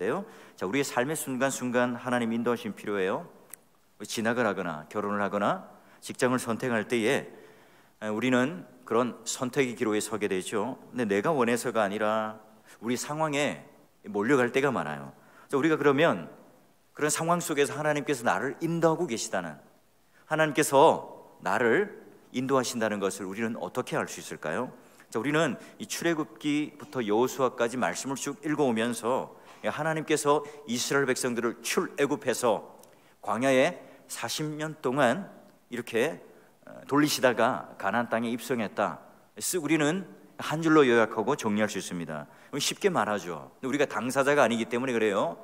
때요. 자, 우리의 삶의 순간순간 하나님 인도하심 필요해요. 진학을 하거나 결혼을 하거나 직장을 선택할 때에 우리는 그런 선택의 기로에 서게 되죠. 근데 내가 원해서가 아니라 우리 상황에 몰려갈 때가 많아요. 자, 우리가 그러면 그런 상황 속에서 하나님께서 나를 인도하고 계시다는, 하나님께서 나를 인도하신다는 것을 우리는 어떻게 알 수 있을까요? 자, 우리는 이 출애굽기부터 여호수아까지 말씀을 쭉 읽어오면서 하나님께서 이스라엘 백성들을 출애굽해서 광야에 40년 동안 이렇게 돌리시다가 가나안 땅에 입성했다. 우리는 한 줄로 요약하고 정리할 수 있습니다. 쉽게 말하죠. 우리가 당사자가 아니기 때문에 그래요.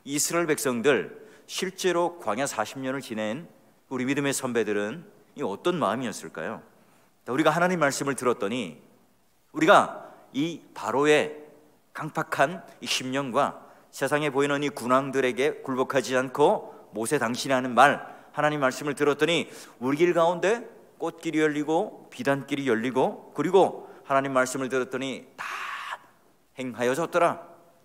이스라엘 백성들 실제로 광야 40년을 지낸 우리 믿음의 선배들은 어떤 마음이었을까요? 우리가 하나님 말씀을 들었더니 우리가 이 바로의 강팍한 이 심령과 세상에 보이는 이 군왕들에게 굴복하지 않고 모세 당신이 하는 말, 하나님 말씀을 들었더니 우리 길 가운데 꽃길이 열리고 비단길이 열리고, 그리고 하나님 말씀을 들었더니 다 행하여졌더라.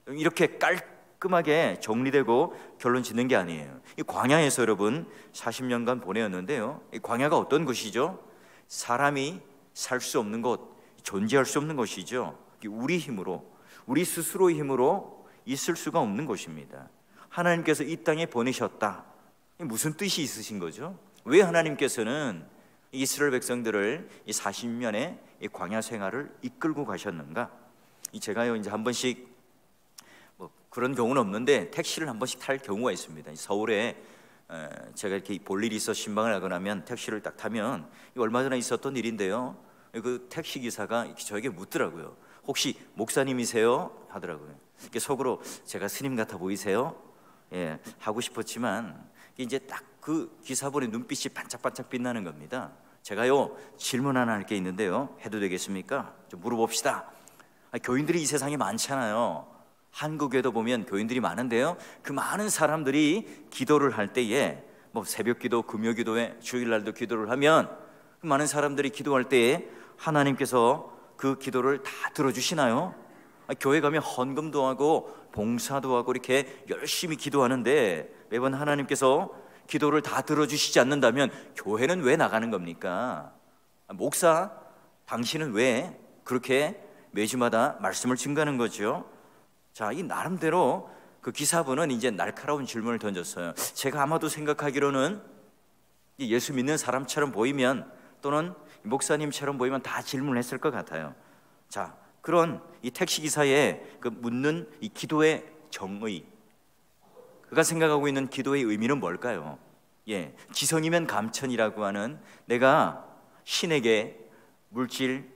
이렇게 깔끔하게 정리되고 결론 짓는 게 아니에요. 이 광야에서 여러분 40년간 보내었는데요, 이 광야가 어떤 곳이죠? 사람이 살 수 없는 곳, 존재할 수 없는 곳이죠. 우리 힘으로, 우리 스스로의 힘으로 있을 수가 없는 곳입니다. 하나님께서 이 땅에 보내셨다. 무슨 뜻이 있으신 거죠? 왜 하나님께서는 이스라엘 백성들을 이 40년의 이 광야 생활을 이끌고 가셨는가? 제가요 이제 한 번씩 그런 경우는 없는데 택시를 한 번씩 탈 경우가 있습니다. 서울에 제가 이렇게 볼 일이 있어 신방을 하거나 하면 택시를 딱 타면, 얼마 전에 있었던 일인데요, 그 택시 기사가 저에게 묻더라고요. 혹시 목사님이세요? 하더라고요. 속으로 제가 스님 같아 보이세요? 예, 하고 싶었지만 이제 딱 그 기사분의 눈빛이 반짝반짝 빛나는 겁니다. 제가요 질문 하나 할 게 있는데요, 해도 되겠습니까? 좀 물어봅시다. 교인들이 이 세상에 많잖아요. 한국에도 보면 교인들이 많은데요, 그 많은 사람들이 기도를 할 때에 새벽 기도, 금요 기도에 주일날도 기도를 하면 그 많은 사람들이 기도할 때에 하나님께서 그 기도를 다 들어주시나요? 교회 가면 헌금도 하고 봉사도 하고 이렇게 열심히 기도하는데 매번 하나님께서 기도를 다 들어주시지 않는다면 교회는 왜 나가는 겁니까? 목사, 당신은 왜 그렇게 매주마다 말씀을 증거하는 거죠? 자, 이 나름대로 그 기사분은 이제 날카로운 질문을 던졌어요. 제가 아마도 생각하기로는 예수 믿는 사람처럼 보이면, 또는 목사님처럼 보이면 다 질문을 했을 것 같아요. 자, 그런 이 택시기사의 그 묻는 이 기도의 정의, 그가 생각하고 있는 기도의 의미는 뭘까요? 예, 지성이면 감천이라고 하는, 내가 신에게 물질,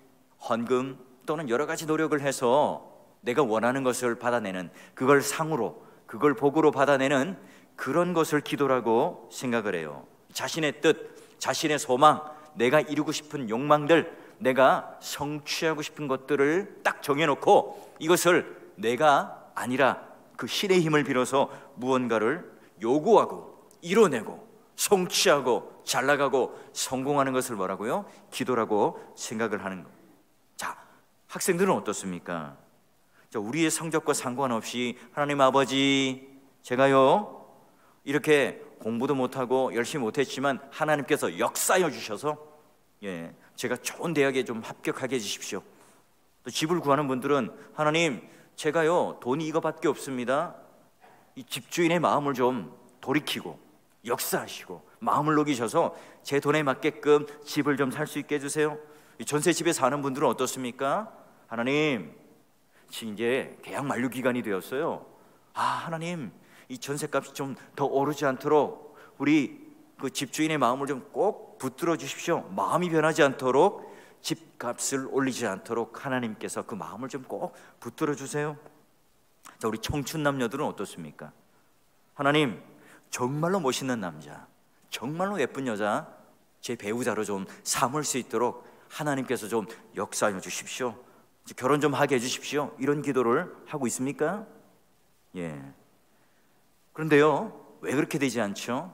헌금 또는 여러 가지 노력을 해서 내가 원하는 것을 받아내는, 그걸 상으로, 그걸 복으로 받아내는 그런 것을 기도라고 생각을 해요. 자신의 뜻, 자신의 소망, 내가 이루고 싶은 욕망들, 내가 성취하고 싶은 것들을 딱 정해놓고 이것을 내가 아니라 그 신의 힘을 빌어서 무언가를 요구하고 이뤄내고 성취하고 잘나가고 성공하는 것을 뭐라고요? 기도라고 생각을 하는 것. 자, 학생들은 어떻습니까? 자, 우리의 성적과 상관없이 하나님 아버지, 제가요 이렇게 공부도 못하고 열심히 못했지만 하나님께서 역사여 주셔서 제가 좋은 대학에 좀 합격하게 해주십시오. 또 집을 구하는 분들은 하나님, 제가요 돈이 이거밖에 없습니다. 이 집주인의 마음을 좀 돌이키고 역사하시고 마음을 녹이셔서 제 돈에 맞게끔 집을 좀 살 수 있게 해주세요. 전세집에 사는 분들은 어떻습니까? 하나님, 이제 계약 만료 기간이 되었어요. 하나님, 이 전세값이 좀 더 오르지 않도록 우리 그 집주인의 마음을 좀 꼭 붙들어 주십시오. 마음이 변하지 않도록, 집값을 올리지 않도록 하나님께서 그 마음을 좀 꼭 붙들어 주세요. 자, 우리 청춘 남녀들은 어떻습니까? 하나님, 정말로 멋있는 남자, 정말로 예쁜 여자 제 배우자로 좀 삼을 수 있도록 하나님께서 좀 역사해 주십시오. 결혼 좀 하게 해주십시오. 이런 기도를 하고 있습니까? 예. 그런데요, 왜 그렇게 되지 않죠?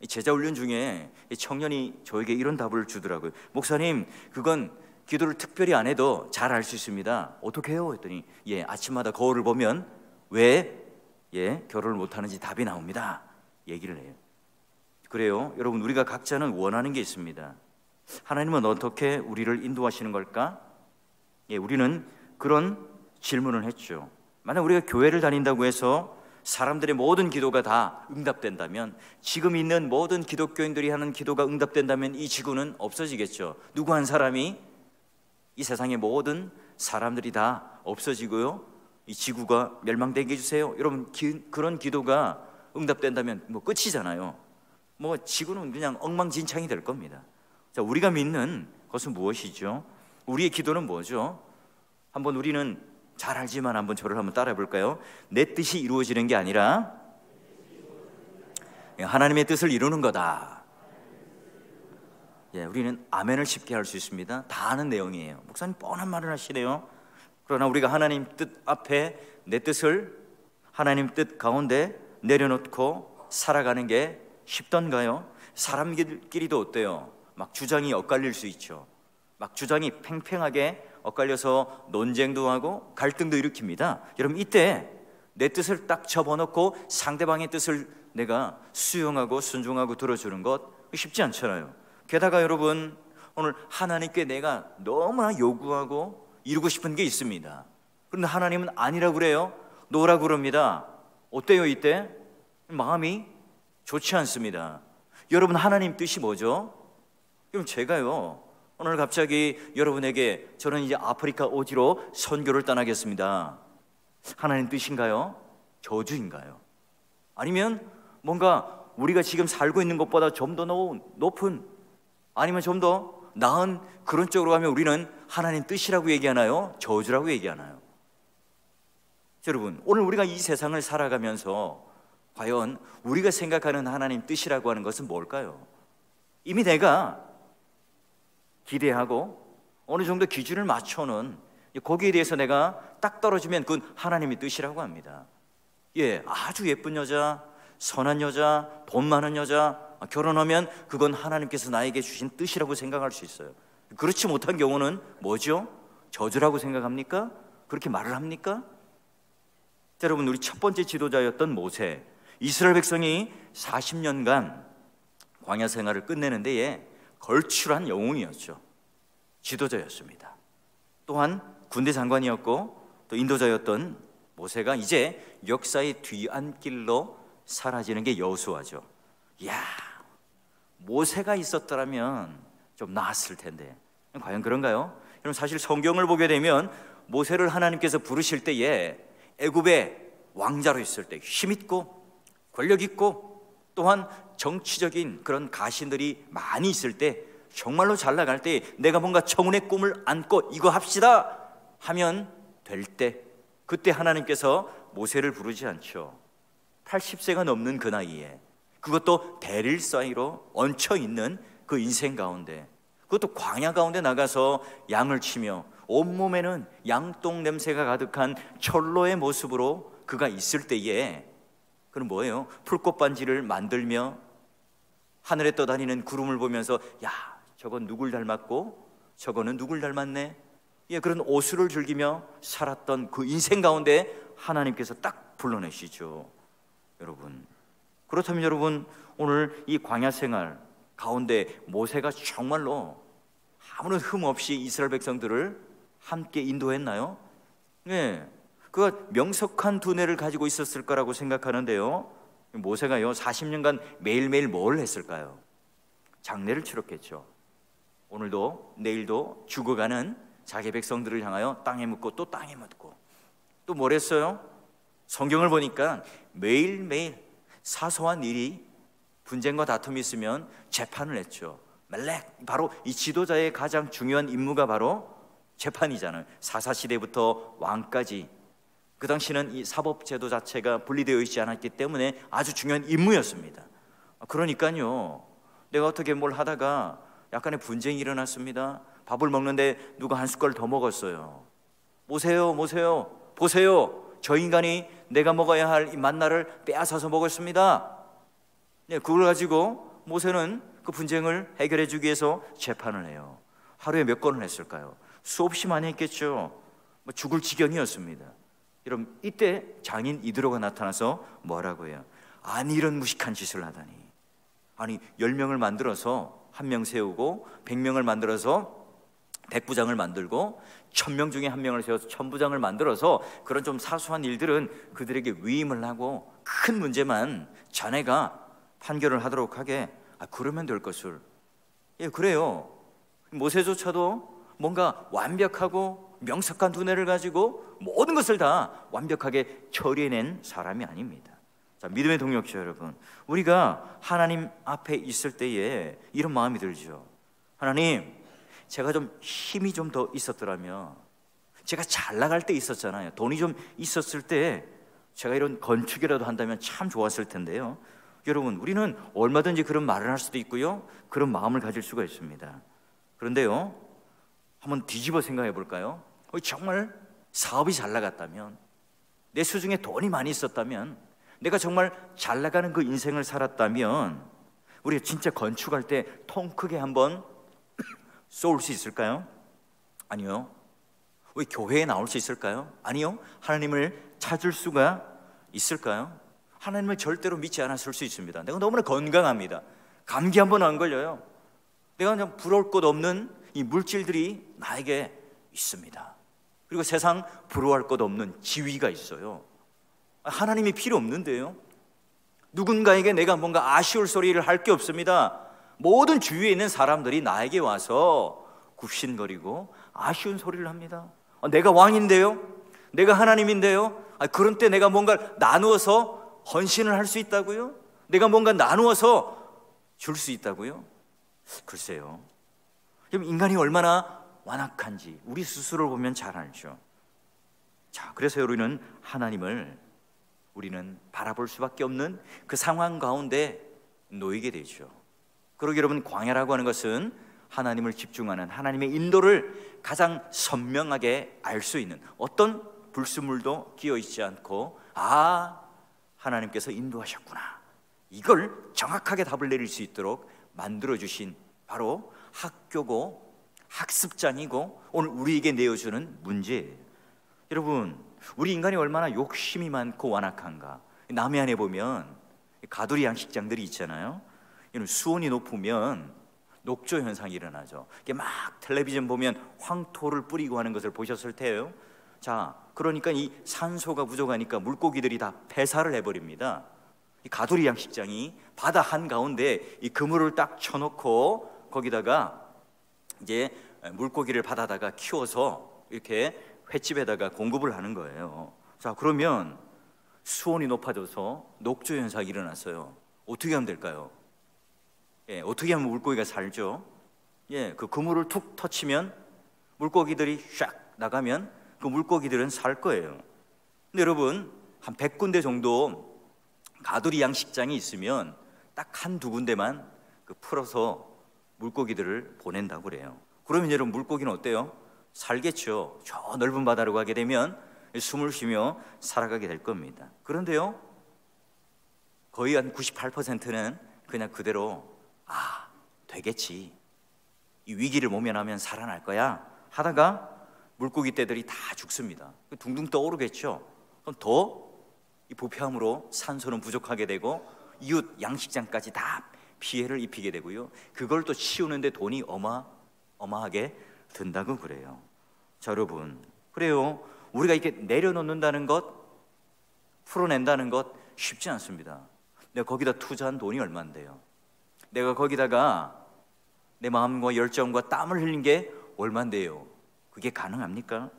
제자 훈련 중에 청년이 저에게 이런 답을 주더라고요. 목사님, 그건 기도를 특별히 안 해도 잘 알 수 있습니다. 어떻게 해요? 했더니 아침마다 거울을 보면 왜 결혼을 못하는지 답이 나옵니다. 얘기를 해요. 그래요, 여러분, 우리가 각자는 원하는 게 있습니다. 하나님은 어떻게 우리를 인도하시는 걸까? 우리는 그런 질문을 했죠. 만약 우리가 교회를 다닌다고 해서 사람들의 모든 기도가 다 응답된다면, 지금 있는 모든 기독교인들이 하는 기도가 응답된다면 이 지구는 없어지겠죠. 누구 한 사람이 이 세상의 모든 사람들이 다 없어지고요, 이 지구가 멸망되게 해주세요, 여러분, 그런 기도가 응답된다면 끝이잖아요. 지구는 그냥 엉망진창이 될 겁니다. 자, 우리가 믿는 것은 무엇이죠? 우리의 기도는 뭐죠? 한번 우리는 잘 알지만 한번 저를 한번 따라해 볼까요? 내 뜻이 이루어지는 게 아니라 하나님의 뜻을 이루는 거다. 우리는 아멘을 쉽게 할 수 있습니다. 다 아는 내용이에요. 목사님 뻔한 말을 하시네요. 그러나 우리가 하나님 뜻 앞에 내 뜻을 하나님 뜻 가운데 내려놓고 살아가는 게 쉽던가요? 사람끼리도 어때요? 막 주장이 엇갈릴 수 있죠. 막 주장이 팽팽하게 엇갈려서 논쟁도 하고 갈등도 일으킵니다. 여러분, 이때 내 뜻을 딱 접어놓고 상대방의 뜻을 내가 수용하고 순종하고 들어주는 것 쉽지 않잖아요. 게다가 여러분, 오늘 하나님께 내가 너무나 요구하고 이루고 싶은 게 있습니다. 그런데 하나님은 아니라고 그래요. 노라고 그럽니다. 어때요? 이때 마음이 좋지 않습니다. 여러분, 하나님 뜻이 뭐죠? 그럼 제가요, 오늘 갑자기 여러분에게 저는 이제 아프리카 오지로 선교를 떠나겠습니다. 하나님 뜻인가요? 저주인가요? 아니면 뭔가 우리가 지금 살고 있는 것보다 좀 더 높은, 아니면 좀 더 나은 그런 쪽으로 가면 우리는 하나님 뜻이라고 얘기하나요? 저주라고 얘기하나요? 여러분, 오늘 우리가 이 세상을 살아가면서 과연 우리가 생각하는 하나님 뜻이라고 하는 것은 뭘까요? 이미 내가 기대하고 어느 정도 기준을 맞춰놓은 거기에 대해서 내가 딱 떨어지면 그건 하나님의 뜻이라고 합니다. 아주 예쁜 여자, 선한 여자, 돈 많은 여자 결혼하면 그건 하나님께서 나에게 주신 뜻이라고 생각할 수 있어요. 그렇지 못한 경우는 뭐죠? 저주라고 생각합니까? 그렇게 말을 합니까? 자, 여러분, 우리 첫 번째 지도자였던 모세, 이스라엘 백성이 40년간 광야 생활을 끝내는 데에 걸출한 영웅이었죠. 지도자였습니다. 또한 군대 장관이었고 또 인도자였던 모세가 이제 역사의 뒤안길로 사라지는 게 여호수아죠. 모세가 있었더라면 좀 나았을 텐데 과연 그런가요? 여러분, 사실 성경을 보게 되면 모세를 하나님께서 부르실 때에 애굽의 왕자로 있을 때 힘있고 권력 있고 또한 정치적인 그런 가신들이 많이 있을 때, 정말로 잘 나갈 때 내가 뭔가 청운의 꿈을 안고 이거 합시다 하면 될 때, 그때 하나님께서 모세를 부르지 않죠. 80세가 넘는 그 나이에, 그것도 베릴 사이로 얹혀있는 그 인생 가운데, 그것도 광야 가운데 나가서 양을 치며 온몸에는 양똥 냄새가 가득한 철로의 모습으로 그가 있을 때에, 그는 뭐예요? 풀꽃 반지를 만들며 하늘에 떠다니는 구름을 보면서 저건 누굴 닮았고 저거는 누굴 닮았네, 그런 오수를 즐기며 살았던 그 인생 가운데 하나님께서 딱 불러내시죠. 여러분, 그렇다면 여러분, 오늘 이 광야 생활 가운데 모세가 정말로 아무런 흠 없이 이스라엘 백성들을 함께 인도했나요? 그가 명석한 두뇌를 가지고 있었을 거라고 생각하는데요, 모세가요 40년간 매일매일 뭘 했을까요? 장례를 치렀겠죠. 오늘도 내일도 죽어가는 자기 백성들을 향하여 땅에 묻고 또 땅에 묻고, 또 뭘 했어요? 성경을 보니까 매일매일 사소한 일이, 분쟁과 다툼이 있으면 재판을 했죠. 멜렉, 바로 이 지도자의 가장 중요한 임무가 바로 재판이잖아요. 사사시대부터 왕까지 그 당시는 이 사법제도 자체가 분리되어 있지 않았기 때문에 아주 중요한 임무였습니다. 그러니까요, 내가 어떻게 뭘 하다가 약간의 분쟁이 일어났습니다. 밥을 먹는데 누가 한 숟갈 더 먹었어요. 모세요, 보세요, 저 인간이 내가 먹어야 할 이 만나를 빼앗아서 먹었습니다. 그걸 가지고 모세는 그 분쟁을 해결해 주기 위해서 재판을 해요. 하루에 몇 건을 했을까요? 수없이 많이 했겠죠. 죽을 지경이었습니다. 여러분, 이때 장인 이드로가 나타나서 뭐라고 해요? 아니, 이런 무식한 짓을 하다니. 아니, 10명을 만들어서 1명 세우고 100명을 만들어서 100부장을 만들고 1000명 중에 1명을 세워서 1000부장을 만들어서 그런 좀 사소한 일들은 그들에게 위임을 하고 큰 문제만 자네가 판결을 하도록 하게, 그러면 될 것을. 예, 그래요. 모세조차도 뭔가 완벽하고 명석한 두뇌를 가지고 모든 것을 다 완벽하게 처리해낸 사람이 아닙니다. 자, 믿음의 동역자 여러분, 우리가 하나님 앞에 있을 때에 이런 마음이 들죠. 하나님, 제가 좀 힘이 좀 더 있었더라면, 제가 잘 나갈 때 있었잖아요. 돈이 좀 있었을 때 제가 이런 건축이라도 한다면 참 좋았을 텐데요. 여러분, 우리는 얼마든지 그런 말을 할 수도 있고요, 그런 마음을 가질 수가 있습니다. 그런데요, 한번 뒤집어 생각해 볼까요? 정말 사업이 잘 나갔다면, 내 수중에 돈이 많이 있었다면, 내가 정말 잘 나가는 그 인생을 살았다면 우리가 진짜 건축할 때 통 크게 한번 쏠 수 있을까요? 아니요. 왜 교회에 나올 수 있을까요? 아니요. 하나님을 찾을 수가 있을까요? 하나님을 절대로 믿지 않았을 수 있습니다. 내가 너무나 건강합니다. 감기 한 번 안 걸려요. 내가 그냥 부러울 것 없는 이 물질들이 나에게 있습니다. 그리고 세상 부러워할 것 없는 지위가 있어요. 하나님이 필요 없는데요. 누군가에게 내가 뭔가 아쉬울 소리를 할 게 없습니다. 모든 주위에 있는 사람들이 나에게 와서 굽신거리고 아쉬운 소리를 합니다. 내가 왕인데요, 내가 하나님인데요, 그런 때 내가 뭔가 나누어서 헌신을 할 수 있다고요? 내가 뭔가 나누어서 줄 수 있다고요? 글쎄요. 인간이 얼마나 완악한지 우리 스스로를 보면 잘 알죠. 자, 그래서 우리는 바라볼 수밖에 없는 그 상황 가운데 놓이게 되죠. 그리고 여러분, 광야라고 하는 것은 하나님을 집중하는, 하나님의 인도를 가장 선명하게 알 수 있는, 어떤 불순물도 끼어 있지 않고, 하나님께서 인도하셨구나, 이걸 정확하게 답을 내릴 수 있도록 만들어주신 바로 학교고 학습장이고 오늘 우리에게 내어주는 문제예요. 여러분, 우리 인간이 얼마나 욕심이 많고 완악한가. 남해안에 보면 가두리 양식장들이 있잖아요. 수온이 높으면 녹조 현상이 일어나죠. 이게 막 텔레비전 보면 황토를 뿌리고 하는 것을 보셨을 테요. 자, 그러니까 이 산소가 부족하니까 물고기들이 다 폐사를 해버립니다. 이 가두리 양식장이 바다 한가운데 이 그물을 딱 쳐놓고 거기다가 이제 물고기를 바다다가 키워서 이렇게 횟집에다가 공급을 하는 거예요. 자, 그러면 수온이 높아져서 녹조 현상이 일어났어요. 어떻게 하면 될까요? 어떻게 하면 물고기가 살죠? 그 그물을 툭 터치면 물고기들이 샥 나가면 그 물고기들은 살 거예요. 근데 여러분, 한 100군데 정도 가두리 양식장이 있으면 딱 한두 군데만 풀어서 물고기들을 보낸다고 그래요. 그러면 여러분, 물고기는 어때요? 살겠죠. 저 넓은 바다로 가게 되면 숨을 쉬며 살아가게 될 겁니다. 그런데요, 거의 한 98%는 그냥 그대로 되겠지, 이 위기를 모면하면 살아날 거야 하다가 물고기 떼들이 다 죽습니다. 둥둥 떠오르겠죠. 그럼 더 이 부패함으로 산소는 부족하게 되고 이웃 양식장까지 다 피해를 입히게 되고요, 그걸 또 치우는데 돈이 어마하게 든다고 그래요. 자, 여러분, 그래요, 우리가 이렇게 내려놓는다는 것, 풀어낸다는 것 쉽지 않습니다. 내가 거기다 투자한 돈이 얼마인데요, 내가 거기다가 내 마음과 열정과 땀을 흘린 게 얼마인데요, 그게 가능합니까?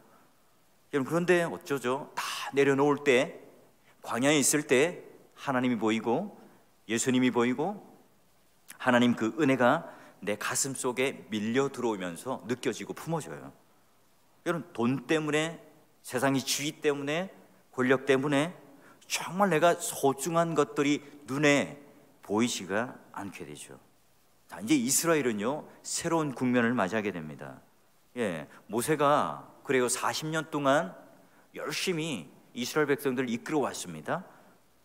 여러분, 그런데 어쩌죠? 다 내려놓을 때, 광야에 있을 때 하나님이 보이고 예수님이 보이고 하나님 그 은혜가 내 가슴 속에 밀려 들어오면서 느껴지고 품어져요. 여러분, 돈 때문에, 세상의 지위 때문에, 권력 때문에 정말 내가 소중한 것들이 눈에 보이지가 않게 되죠. 자, 이제 이스라엘은요, 새로운 국면을 맞이하게 됩니다. 모세가 그래요, 40년 동안 열심히 이스라엘 백성들을 이끌어 왔습니다.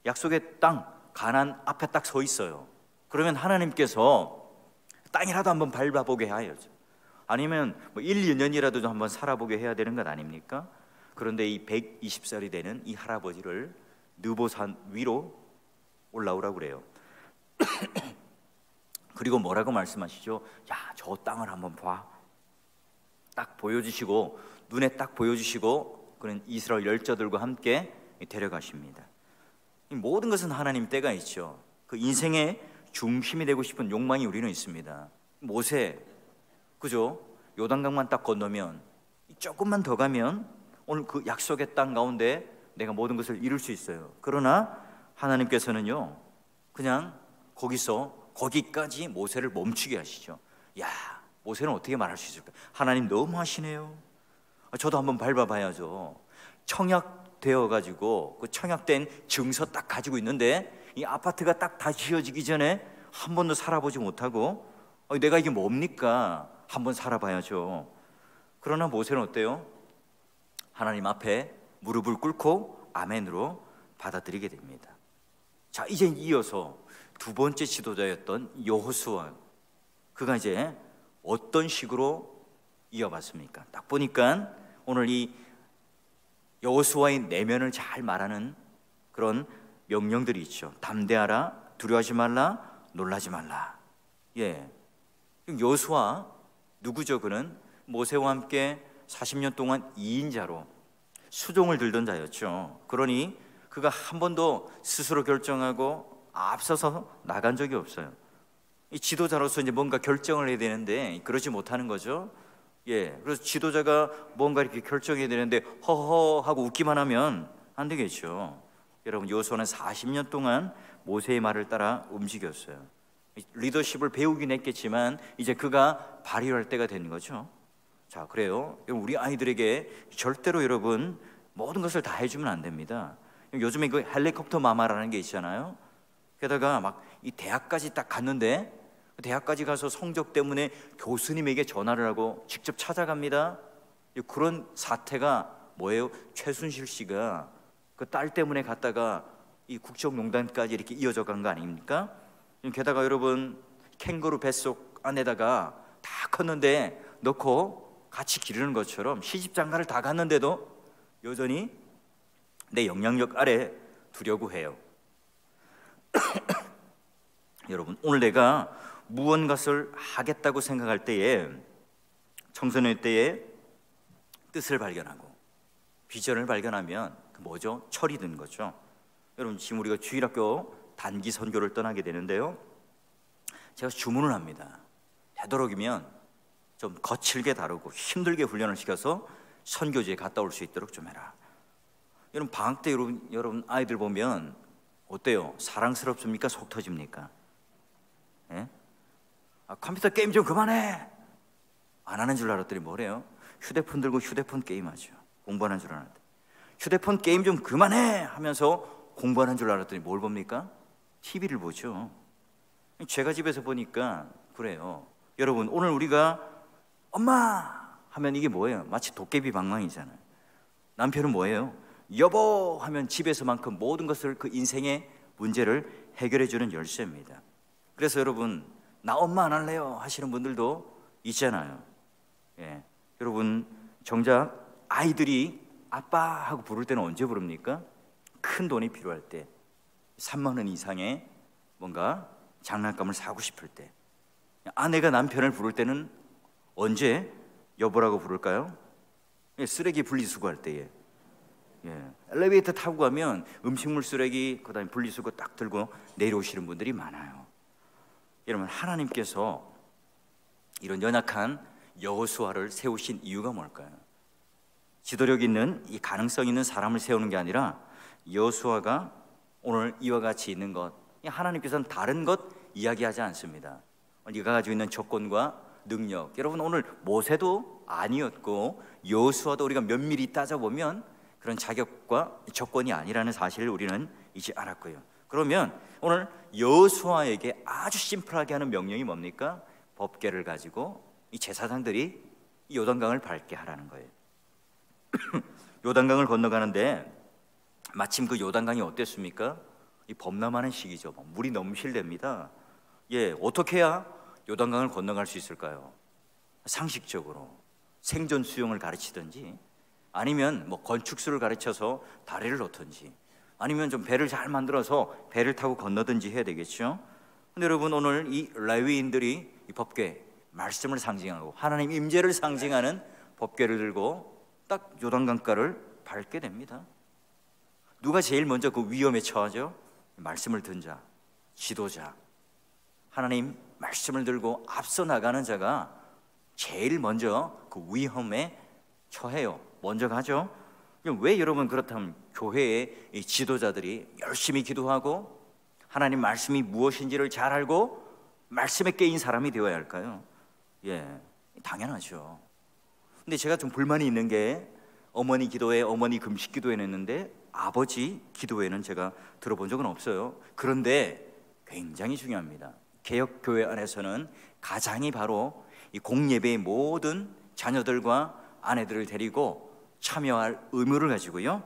약속의 땅 가나안 앞에 딱 서 있어요. 그러면 하나님께서 땅이라도 한번 밟아보게 하여죠. 아니면 1, 2년이라도 한번 살아보게 해야 되는 것 아닙니까? 그런데 이 120살이 되는 이 할아버지를 느보산 위로 올라오라고 그래요. 그리고 뭐라고 말씀하시죠? 야, 저 땅을 한번 봐. 딱 보여주시고, 눈에 딱 보여주시고, 그런 이스라엘 열자들과 함께 데려가십니다. 이 모든 것은 하나님 때가 있죠. 그 인생의 중심이 되고 싶은 욕망이 우리는 있습니다. 모세, 그죠? 요단강만 딱 건너면, 조금만 더 가면 오늘 그 약속의 땅 가운데 내가 모든 것을 이룰 수 있어요. 그러나 하나님께서는요, 그냥 거기까지 모세를 멈추게 하시죠. 야, 모세는 어떻게 말할 수 있을까? 하나님 너무 하시네요. 저도 한번 밟아봐야죠. 청약되어가지고 그 청약된 증서 딱 가지고 있는데 이 아파트가 딱 다 지어지기 전에 한 번도 살아보지 못하고 내가 이게 뭡니까? 한번 살아봐야죠. 그러나 모세는 어때요? 하나님 앞에 무릎을 꿇고 아멘으로 받아들이게 됩니다. 자, 이제 이어서 두 번째 지도자였던 여호수아, 그가 이제 어떤 식으로 이어봤습니까? 딱 보니까 오늘 이 여호수아의 내면을 잘 말하는 그런 명령들이 있죠. 담대하라, 두려워하지 말라, 놀라지 말라. 예, 여호수아 누구죠? 그는 모세와 함께 40년 동안 2인자로 수종을 들던 자였죠. 그러니 그가 한 번도 스스로 결정하고 앞서서 나간 적이 없어요. 이 지도자로서 이제 뭔가 결정을 해야 되는데 그러지 못하는 거죠. 예, 그래서 지도자가 뭔가 이렇게 결정해야 되는데 허허 하고 웃기만 하면 안 되겠죠. 여러분, 여호수아는 40년 동안 모세의 말을 따라 움직였어요. 리더십을 배우긴 했겠지만 이제 그가 발휘할 때가 된 거죠. 자, 그래요. 우리 아이들에게 절대로 여러분 모든 것을 다 해주면 안 됩니다. 요즘에 그 헬리콥터 마마라는 게 있잖아요. 게다가 막 이 대학까지 딱 갔는데 대학까지 가서 성적 때문에 교수님에게 전화를 하고 직접 찾아갑니다. 그런 사태가 뭐예요? 최순실 씨가 그 딸 때문에 갔다가 이 국정농단까지 이렇게 이어져 간 거 아닙니까? 게다가 여러분 캥거루 뱃속 안에다가 다 컸는데 넣고 같이 기르는 것처럼 시집장가를 다 갔는데도 여전히 내 영향력 아래 두려고 해요. 여러분, 오늘 내가 무언가를 하겠다고 생각할 때에, 청소년 때에 뜻을 발견하고 비전을 발견하면 그 뭐죠? 철이 든 거죠. 여러분, 지금 우리가 주일학교 단기 선교를 떠나게 되는데요, 제가 주문을 합니다. 되도록이면 좀 거칠게 다루고 힘들게 훈련을 시켜서 선교지에 갔다 올 수 있도록 좀 해라. 여러분, 방학 때 여러분 아이들 보면 어때요? 사랑스럽습니까? 속 터집니까? 예? 컴퓨터 게임 좀 그만해! 안 하는 줄 알았더니 뭐래요? 휴대폰 들고 휴대폰 게임하죠. 공부하는 줄 알았는데 휴대폰 게임 좀 그만해! 하면서 공부하는 줄 알았더니 뭘 봅니까? TV를 보죠. 제가 집에서 보니까 그래요. 여러분, 오늘 우리가 엄마! 하면 이게 뭐예요? 마치 도깨비 방망이잖아요. 남편은 뭐예요? 여보! 하면 집에서만큼 모든 것을 그 인생의 문제를 해결해 주는 열쇠입니다. 그래서 여러분, 나 엄마 안 할래요 하시는 분들도 있잖아요. 예. 여러분, 정작 아이들이 아빠 하고 부를 때는 언제 부릅니까? 큰 돈이 필요할 때, 3만 원 이상의 뭔가 장난감을 사고 싶을 때. 아내가 남편을 부를 때는 언제 여보라고 부를까요? 예, 쓰레기 분리수거할 때에. 예, 엘리베이터 타고 가면 음식물 쓰레기, 그 다음에 분리수거 딱 들고 내려오시는 분들이 많아요. 여러분, 하나님께서 이런 연약한 여호수아를 세우신 이유가 뭘까요? 지도력 있는, 이 가능성 있는 사람을 세우는 게 아니라 여호수아가 오늘 이와 같이 있는 것, 하나님께서는 다른 것 이야기하지 않습니다. 네가 가지고 있는 조건과 능력, 여러분 오늘 모세도 아니었고 여호수아도 우리가 면밀히 따져보면 그런 자격과 조건이 아니라는 사실을 우리는 이제 알았고요. 그러면 오늘 여호수아에게 아주 심플하게 하는 명령이 뭡니까? 법궤를 가지고 이 제사장들이 이 요단강을 밟게 하라는 거예요. 요단강을 건너가는데 마침 그 요단강이 어땠습니까? 이 범람하는 시기죠. 물이 넘실댑니다. 예, 어떻게 해야 요단강을 건너갈 수 있을까요? 상식적으로 생존 수영을 가르치든지 아니면 뭐 건축술을 가르쳐서 다리를 놓든지, 아니면 좀 배를 잘 만들어서 배를 타고 건너든지 해야 되겠죠. 근데 여러분, 오늘 이 레위인들이 이 법궤, 말씀을 상징하고 하나님 임재를 상징하는 법궤를 들고 딱 요단강가를 밟게 됩니다. 누가 제일 먼저 그 위험에 처하죠? 말씀을 든 자, 지도자, 하나님 말씀을 들고 앞서 나가는 자가 제일 먼저 그 위험에 처해요. 먼저 가죠. 왜 여러분 그렇다면 교회의 이 지도자들이 열심히 기도하고 하나님 말씀이 무엇인지를 잘 알고 말씀에 깨인 사람이 되어야 할까요? 당연하죠. 근데 제가 좀 불만이 있는 게, 어머니 기도회, 어머니 금식 기도회는 했는데 아버지 기도회는 제가 들어본 적은 없어요. 그런데 굉장히 중요합니다. 개혁교회 안에서는 가장이 바로 이 공예배의 모든 자녀들과 아내들을 데리고 참여할 의무를 가지고요,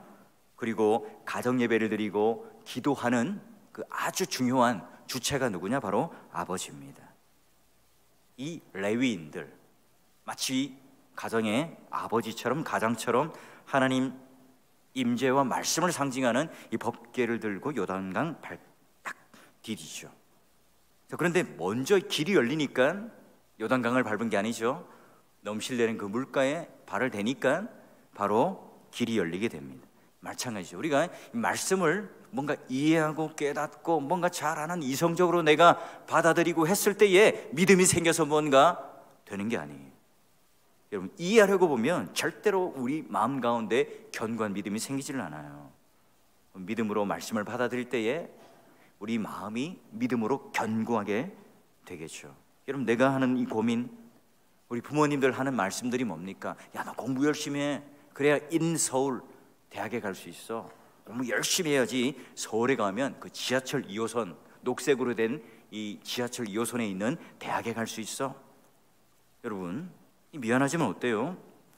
그리고 가정예배를 드리고 기도하는 그 아주 중요한 주체가 누구냐? 바로 아버지입니다. 이 레위인들, 마치 가정의 아버지처럼, 가장처럼 하나님 임재와 말씀을 상징하는 이 법궤를 들고 요단강 딱 디디죠. 그런데 먼저 길이 열리니까 요단강을 밟은 게 아니죠. 넘실대는 그 물가에 발을 대니까 바로 길이 열리게 됩니다. 마찬가지죠. 우리가 말씀을 뭔가 이해하고 깨닫고 뭔가 잘 아는, 이성적으로 내가 받아들이고 했을 때에 믿음이 생겨서 뭔가 되는 게 아니에요. 여러분, 이해하려고 보면 절대로 우리 마음 가운데 견고한 믿음이 생기지를 않아요. 믿음으로 말씀을 받아들일 때에 우리 마음이 믿음으로 견고하게 되겠죠. 여러분, 내가 하는 이 고민, 우리 부모님들 하는 말씀들이 뭡니까? 야, 너 공부 열심히 해. 그래야 인서울 대학에 갈 수 있어. 공부 열심히 해야지 서울에 가면 그 지하철 2호선, 녹색으로 된 이 지하철 2호선에 있는 대학에 갈 수 있어. 여러분, 미안하지만 어때요?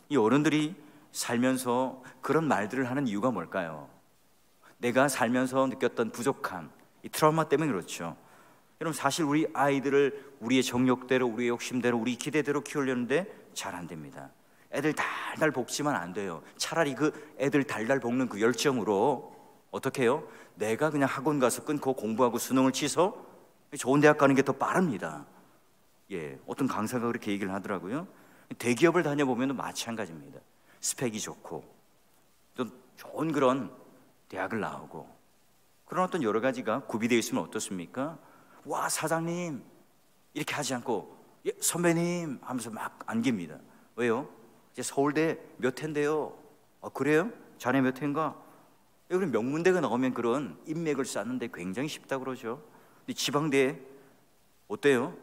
이 어른들이 살면서 그런 말들을 하는 이유가 뭘까요? 내가 살면서 느꼈던 부족함, 이 트라우마 때문에 그렇죠. 여러분, 사실 우리 아이들을 우리의 정욕대로, 우리의 욕심대로, 우리 기대대로 키우려는데 잘 안 됩니다. 애들 달달 볶지만 안 돼요. 차라리 그 애들 달달 볶는 그 열정으로 어떻게 해요? 내가 그냥 학원 가서 끊고 공부하고 수능을 치서 좋은 대학 가는 게 더 빠릅니다. 어떤 강사가 그렇게 얘기를 하더라고요. 대기업을 다녀보면 마찬가지입니다. 스펙이 좋고 또 좋은 그런 대학을 나오고, 그런 어떤 여러 가지가 구비되어 있으면 어떻습니까? 와, 사장님 이렇게 하지 않고 선배님 하면서 막 안깁니다. 왜요? 이제 서울대 몇 회인데요. 그래요? 자네 몇 회인가? 그런 명문대가 나오면 그런 인맥을 쌓는데 굉장히 쉽다고 그러죠. 근데 지방대 어때요?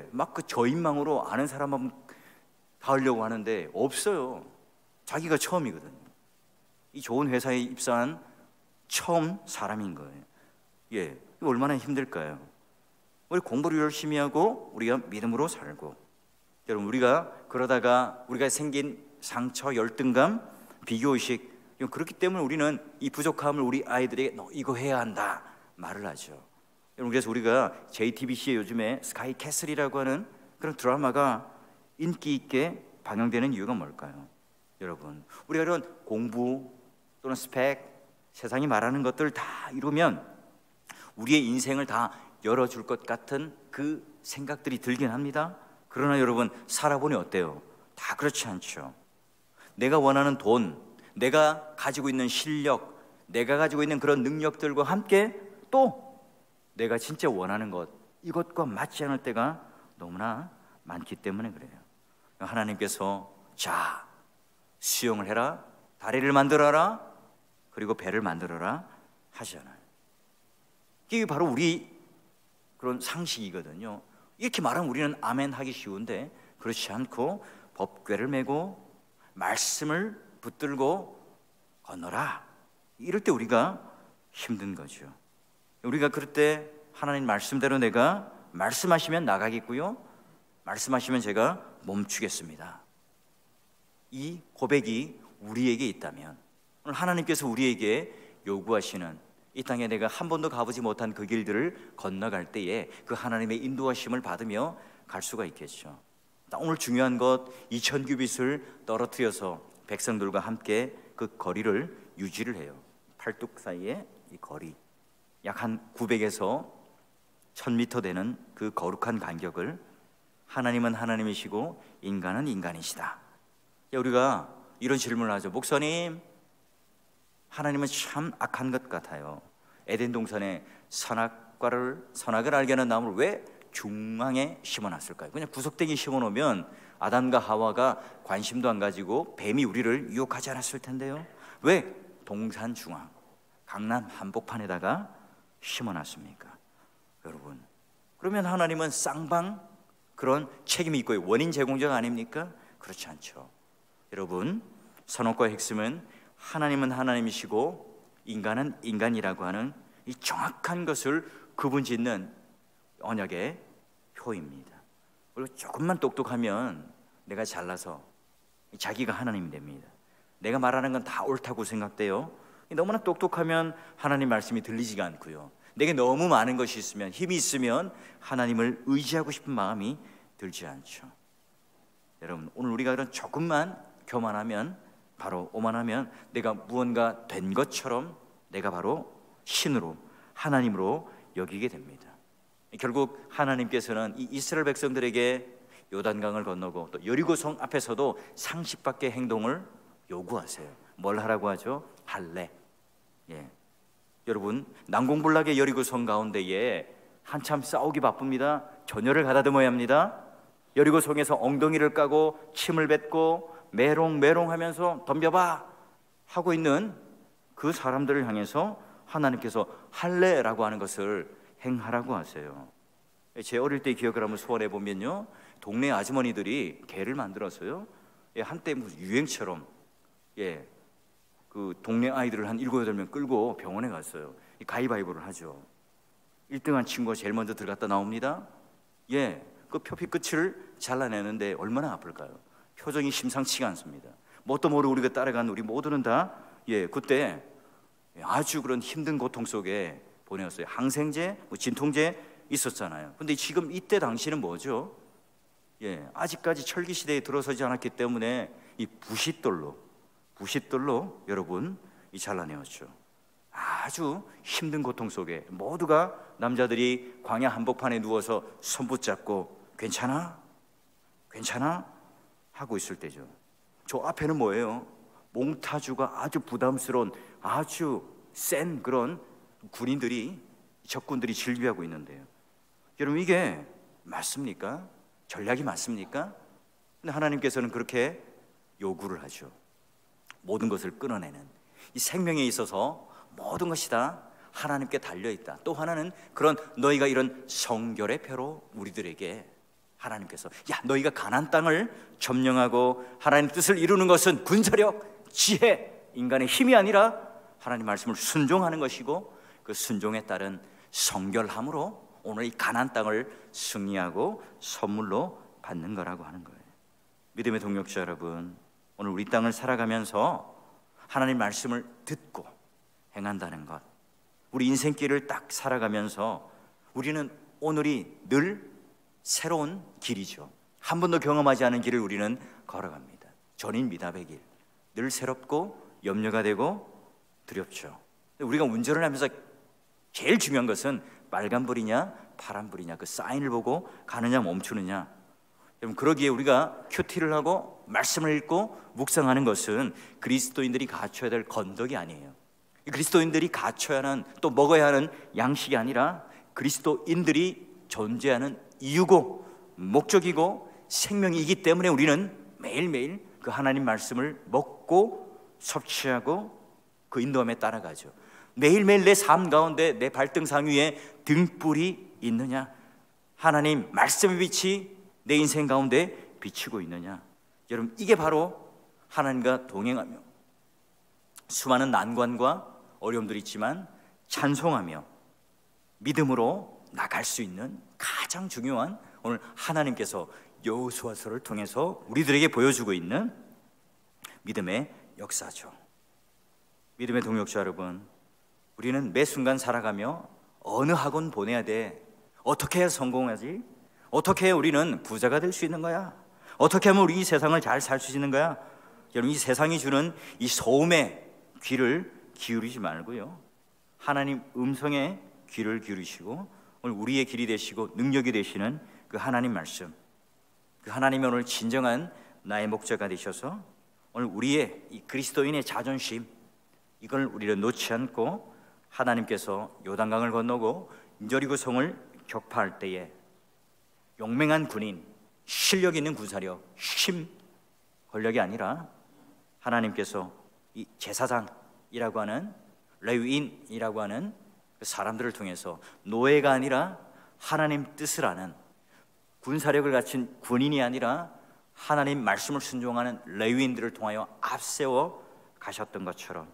막 그 저인망으로 아는 사람만 닿으려고 하는데 없어요. 자기가 처음이거든요. 이 좋은 회사에 입사한 처음 사람인 거예요. 이거 얼마나 힘들까요? 우리 공부를 열심히 하고 우리가 믿음으로 살고, 여러분, 우리가 그러다가 우리가 생긴 상처, 열등감, 비교의식, 그렇기 때문에 우리는 이 부족함을 우리 아이들에게 너 이거 해야 한다 말을 하죠. 여러분, 그래서 우리가 JTBC에 요즘에 스카이 캐슬이라고 하는 그런 드라마가 인기 있게 방영되는 이유가 뭘까요? 여러분, 우리가 이런 공부 또는 스펙, 세상이 말하는 것들 다 이루면 우리의 인생을 다 열어줄 것 같은 그 생각들이 들긴 합니다. 그러나 여러분, 살아보니 어때요? 다 그렇지 않죠. 내가 원하는 돈, 내가 가지고 있는 실력, 내가 가지고 있는 그런 능력들과 함께 또 내가 진짜 원하는 것, 이것과 맞지 않을 때가 너무나 많기 때문에 그래요. 하나님께서 자, 수영을 해라, 다리를 만들어라, 그리고 배를 만들어라 하잖아요. 이게 바로 우리 그런 상식이거든요. 이렇게 말하면 우리는 아멘 하기 쉬운데 그렇지 않고 법궤를 메고 말씀을 붙들고 건너라, 이럴 때 우리가 힘든 거죠. 우리가 그럴 때 하나님 말씀대로 내가 말씀하시면 나가겠고요, 말씀하시면 제가 멈추겠습니다. 이 고백이 우리에게 있다면, 오늘 하나님께서 우리에게 요구하시는 이 땅에 내가 한 번도 가보지 못한 그 길들을 건너갈 때에 그 하나님의 인도하심을 받으며 갈 수가 있겠죠. 오늘 중요한 것, 2000규빗을 떨어뜨려서 백성들과 함께 그 거리를 유지를 해요. 팔뚝 사이에 이 거리, 약 한 900에서 1000m 되는 그 거룩한 간격을 하나님은 하나님이시고 인간은 인간이시다. 우리가 이런 질문을 하죠. 목사님, 하나님은 참 악한 것 같아요. 에덴 동산에 선악을 알게 하는 나무를 왜 중앙에 심어놨을까요? 그냥 구석대기 심어놓으면 아담과 하와가 관심도 안 가지고 뱀이 우리를 유혹하지 않았을 텐데요. 왜 동산 중앙, 강남 한복판에다가 심어놨습니까? 여러분, 그러면 하나님은 쌍방 그런 책임이 있고 원인 제공자가 아닙니까? 그렇지 않죠. 여러분, 선언과의 핵심은 하나님은 하나님이시고 인간은 인간이라고 하는 이 정확한 것을 구분짓는 언약의 표입니다. 그리고 조금만 똑똑하면 내가 잘나서 자기가 하나님이 됩니다. 내가 말하는 건 다 옳다고 생각돼요. 너무나 똑똑하면 하나님 말씀이 들리지가 않고요. 내게 너무 많은 것이 있으면, 힘이 있으면 하나님을 의지하고 싶은 마음이 들지 않죠. 여러분, 오늘 우리가 그런 조금만 교만하면, 바로 오만하면 내가 무언가 된 것처럼 내가 바로 신으로, 하나님으로 여기게 됩니다. 결국 하나님께서는 이 이스라엘 백성들에게 요단강을 건너고 또 여리고성 앞에서도 상식밖의 행동을 요구하세요. 뭘 하라고 하죠? 할례. 여러분, 난공불락의 여리고성 가운데에 한참 싸우기 바쁩니다. 전열을 가다듬어야 합니다. 여리고성에서 엉덩이를 까고 침을 뱉고 메롱메롱하면서 덤벼봐 하고 있는 그 사람들을 향해서 하나님께서 할례라고 하는 것을 행하라고 하세요. 제 어릴 때 기억을 한번 소환해 보면요, 동네 아주머니들이 개를 만들어서요, 한때 무슨 유행처럼 그 동네 아이들을 한 7, 8명 끌고 병원에 갔어요. 가위바위보를 하죠. 1등한 친구가 제일 먼저 들어갔다 나옵니다. 그 표피 끝을 잘라내는데 얼마나 아플까요? 표정이 심상치가 않습니다. 뭣도 모르고 우리가 따라간 우리 모두는 다 그때 아주 그런 힘든 고통 속에 보내었어요. 항생제, 진통제 있었잖아요. 근데 지금 이때 당시는 뭐죠? 아직까지 철기 시대에 들어서지 않았기 때문에 이 부싯돌로 여러분 잘라내었죠. 아주 힘든 고통 속에 모두가, 남자들이 광야 한복판에 누워서 손 붙잡고 괜찮아? 괜찮아? 하고 있을 때죠. 저 앞에는 뭐예요? 몽타주가 아주 부담스러운 아주 센 그런 군인들이, 적군들이 질비하고 있는데요. 여러분, 이게 맞습니까? 전략이 맞습니까? 근데 하나님께서는 그렇게 요구를 하죠. 모든 것을 끊어내는, 이 생명에 있어서 모든 것이 다 하나님께 달려있다. 또 하나는 그런 너희가 이런 성결의 표로 우리들에게 하나님께서, 너희가 가나안 땅을 점령하고 하나님 뜻을 이루는 것은 군사력, 지혜, 인간의 힘이 아니라 하나님 말씀을 순종하는 것이고, 그 순종에 따른 성결함으로 오늘 이 가나안 땅을 승리하고 선물로 받는 거라고 하는 거예요. 믿음의 동역자 여러분, 오늘 우리 땅을 살아가면서 하나님 말씀을 듣고 행한다는 것, 우리 인생길을 딱 살아가면서 우리는 오늘이 늘 새로운 길이죠. 한 번도 경험하지 않은 길을 우리는 걸어갑니다. 전인 미답의 길, 늘 새롭고 염려가 되고 두렵죠. 우리가 운전을 하면서 제일 중요한 것은 빨간불이냐 파란불이냐, 그 사인을 보고 가느냐 멈추느냐. 여러분, 그러기에 우리가 큐티를 하고 말씀을 읽고 묵상하는 것은 그리스도인들이 갖춰야 될 건덕이 아니에요. 그리스도인들이 갖춰야 하는, 또 먹어야 하는 양식이 아니라 그리스도인들이 존재하는 이유고 목적이고 생명이기 때문에 우리는 매일매일 그 하나님 말씀을 먹고 섭취하고 그 인도함에 따라가죠. 매일매일 내 삶 가운데 내 발등상 위에 등불이 있느냐, 하나님 말씀의 빛이 내 인생 가운데 비치고 있느냐. 여러분, 이게 바로 하나님과 동행하며 수많은 난관과 어려움들이 있지만 찬송하며 믿음으로 나갈 수 있는 가장 중요한, 오늘 하나님께서 여호수아서를 통해서 우리들에게 보여주고 있는 믿음의 역사죠. 믿음의 동역자 여러분, 우리는 매 순간 살아가며 어느 학원 보내야 돼? 어떻게 해야 성공하지? 어떻게 해야 우리는 부자가 될 수 있는 거야? 어떻게 하면 우리 이 세상을 잘 살 수 있는 거야? 여러분, 이 세상이 주는 이 소음에 귀를 기울이지 말고요, 하나님 음성에 귀를 기울이시고 오늘 우리의 길이 되시고 능력이 되시는 그 하나님 말씀, 그 하나님이 오늘 진정한 나의 목자가 되셔서 오늘 우리의 이 그리스도인의 자존심, 이걸 우리를 놓지 않고 하나님께서 요단강을 건너고 여리고성을 격파할 때에 용맹한 군인, 실력 있는 군사력, 힘, 권력이 아니라 하나님께서 이 제사장이라고 하는, 레위인이라고 하는 그 사람들을 통해서 노예가 아니라 하나님 뜻을 아는, 군사력을 갖춘 군인이 아니라 하나님 말씀을 순종하는 레위인들을 통하여 앞세워 가셨던 것처럼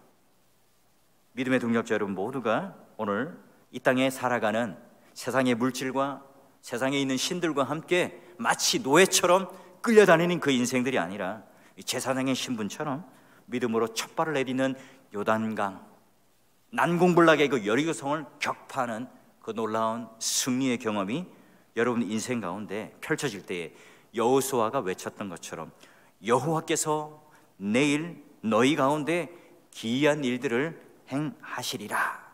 믿음의 동력자 여러분 모두가 오늘 이 땅에 살아가는 세상의 물질과 세상에 있는 신들과 함께 마치 노예처럼 끌려다니는 그 인생들이 아니라 제사장의 신분처럼 믿음으로 첫 발을 내딛는 요단강, 난공불락의 그 여리고성을 격파하는 그 놀라운 승리의 경험이 여러분 인생 가운데 펼쳐질 때에 여호수아가 외쳤던 것처럼 여호와께서 내일 너희 가운데 기이한 일들을 행하시리라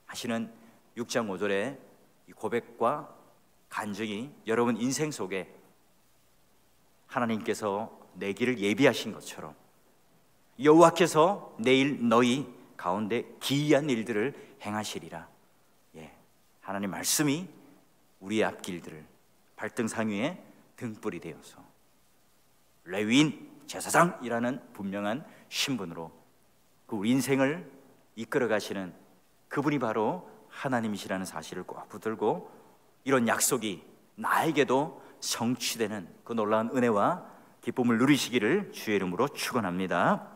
하시는 6장 5절의 고백과 간증이 여러분 인생 속에 하나님께서 내 길을 예비하신 것처럼 여호와께서 내일 너희 가운데 기이한 일들을 행하시리라. 하나님 말씀이 우리의 앞길들을 발등상위에 등불이 되어서 레위인, 제사장이라는 분명한 신분으로 그 우리 인생을 이끌어 가시는 그분이 바로 하나님이시라는 사실을 꼭 붙들고 이런 약속이 나에게도 성취되는 그 놀라운 은혜와 기쁨을 누리시기를 주의 이름으로 축원합니다.